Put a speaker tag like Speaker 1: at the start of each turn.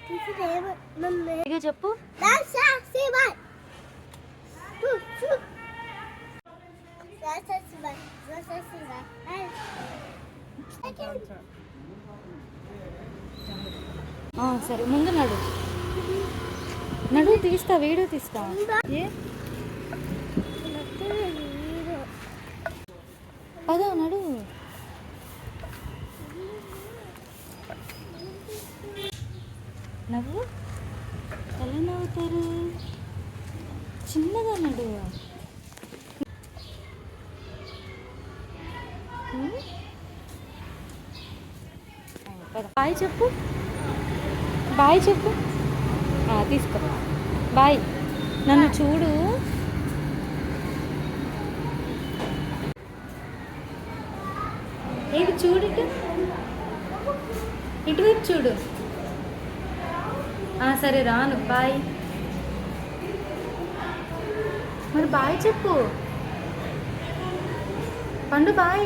Speaker 1: ఇక చెప్పు. సరే ముందు నడు నడు, తీస్తా, వీడియో తీస్తా. ఏ పదో నడు. నవ్వు, ఎలా నవ్వుతారు? చిన్నగా నడు. బాయ్ చెప్పు, బాయ్ చెప్పు. తీసుకో, బాయ్. నన్ను చూడు. ఏది చూడు, ఇటువైపు చూడు. సరే రాను, బాయ్. మరి బాయ్ చెప్పు పండు, బాయ్.